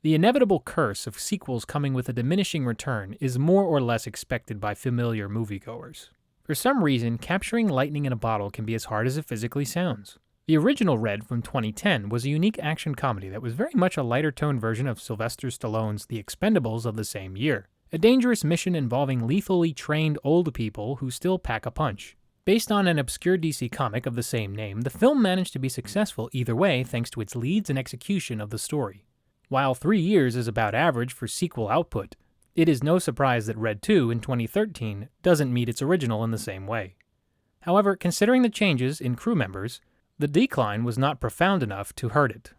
The inevitable curse of sequels coming with a diminishing return is more or less expected by familiar moviegoers. For some reason, capturing lightning in a bottle can be as hard as it physically sounds. The original Red from 2010 was a unique action comedy that was very much a lighter-toned version of Sylvester Stallone's The Expendables of the same year, a dangerous mission involving lethally trained old people who still pack a punch. Based on an obscure DC comic of the same name, the film managed to be successful either way thanks to its leads and execution of the story. While 3 years is about average for sequel output, it is no surprise that Red 2 in 2013 doesn't meet its original in the same way. However, considering the changes in crew members, the decline was not profound enough to hurt it.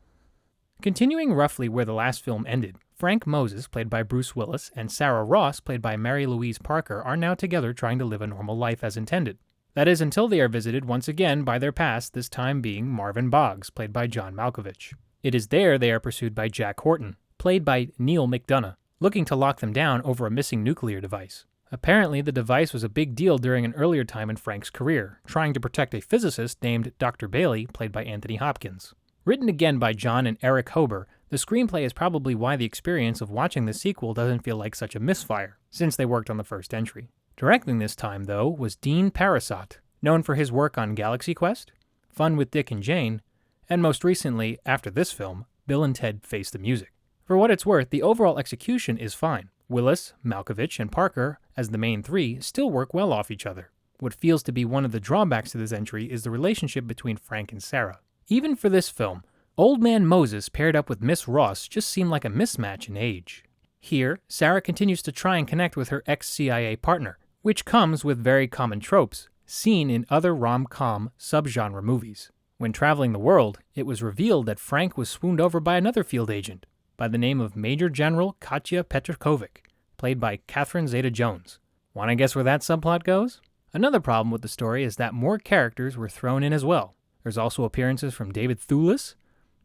Continuing roughly where the last film ended, Frank Moses, played by Bruce Willis, and Sarah Ross, played by Mary-Louise Parker, are now together trying to live a normal life as intended. That is until they are visited once again by their past, this time being Marvin Boggs, played by John Malkovich. It is there they are pursued by Jack Horton, played by Neil McDonough, looking to lock them down over a missing nuclear device. Apparently, the device was a big deal during an earlier time in Frank's career, trying to protect a physicist named Dr. Bailey, played by Anthony Hopkins. Written again by John and Eric Hober, the screenplay is probably why the experience of watching the sequel doesn't feel like such a misfire, since they worked on the first entry. Directing this time, though, was Dean Parasot, known for his work on Galaxy Quest, Fun with Dick and Jane, and most recently, after this film, Bill and Ted Face the Music. For what it's worth, the overall execution is fine. Willis, Malkovich, and Parker, as the main three, still work well off each other. What feels to be one of the drawbacks to this entry is the relationship between Frank and Sarah. Even for this film, Old Man Moses paired up with Miss Ross just seemed like a mismatch in age. Here, Sarah continues to try and connect with her ex-CIA partner, which comes with very common tropes, seen in other rom-com subgenre movies. When traveling the world, it was revealed that Frank was swooned over by another field agent, by the name of Major General Katya Petrokovic, played by Catherine Zeta-Jones. Want to guess where that subplot goes? Another problem with the story is that more characters were thrown in as well. There's also appearances from David Thewlis,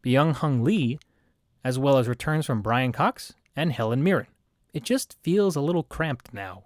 Byung-hun Lee, as well as returns from Brian Cox and Helen Mirren. It just feels a little cramped now.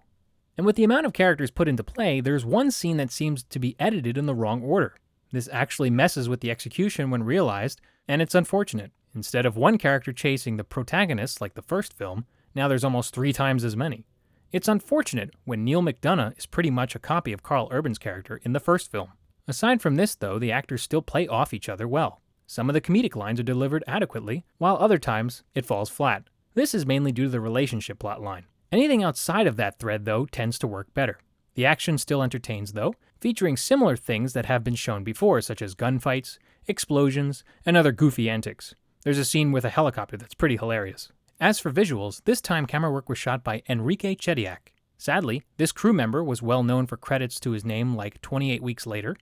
And with the amount of characters put into play, there's one scene that seems to be edited in the wrong order. This actually messes with the execution when realized, and it's unfortunate. Instead of one character chasing the protagonist like the first film, now there's almost 3 times as many. It's unfortunate when Neil McDonough is pretty much a copy of Carl Urban's character in the first film. Aside from this, though, the actors still play off each other well. Some of the comedic lines are delivered adequately, while other times it falls flat. This is mainly due to the relationship plotline. Anything outside of that thread, though, tends to work better. The action still entertains, though, featuring similar things that have been shown before, such as gunfights, explosions, and other goofy antics. There's a scene with a helicopter that's pretty hilarious. As for visuals, this time camera work was shot by Enrique Chediak. Sadly, this crew member was well known for credits to his name like 28 Weeks Later,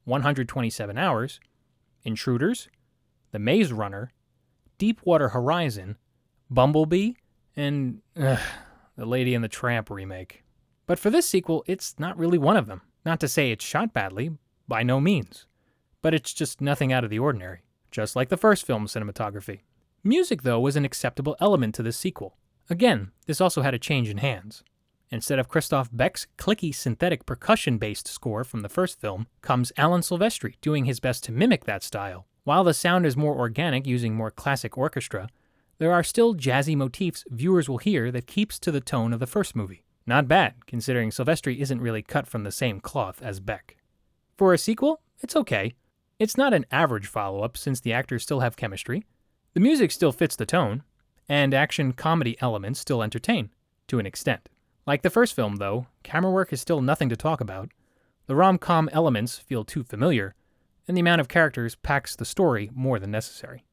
127 Hours, Intruders, The Maze Runner, Deepwater Horizon, Bumblebee, and The Lady and the Tramp remake. But for this sequel, it's not really one of them. Not to say it's shot badly, by no means. But it's just nothing out of the ordinary, just like the first film's cinematography. Music, though, was an acceptable element to this sequel. Again, this also had a change in hands. Instead of Christoph Beck's clicky synthetic percussion-based score from the first film, comes Alan Silvestri doing his best to mimic that style. While the sound is more organic using more classic orchestra, there are still jazzy motifs viewers will hear that keeps to the tone of the first movie. Not bad, considering Silvestri isn't really cut from the same cloth as Beck. For a sequel, it's okay. It's not an average follow-up since the actors still have chemistry, the music still fits the tone, and action-comedy elements still entertain, to an extent. Like the first film, though, camera work is still nothing to talk about, the rom-com elements feel too familiar, and the amount of characters packs the story more than necessary.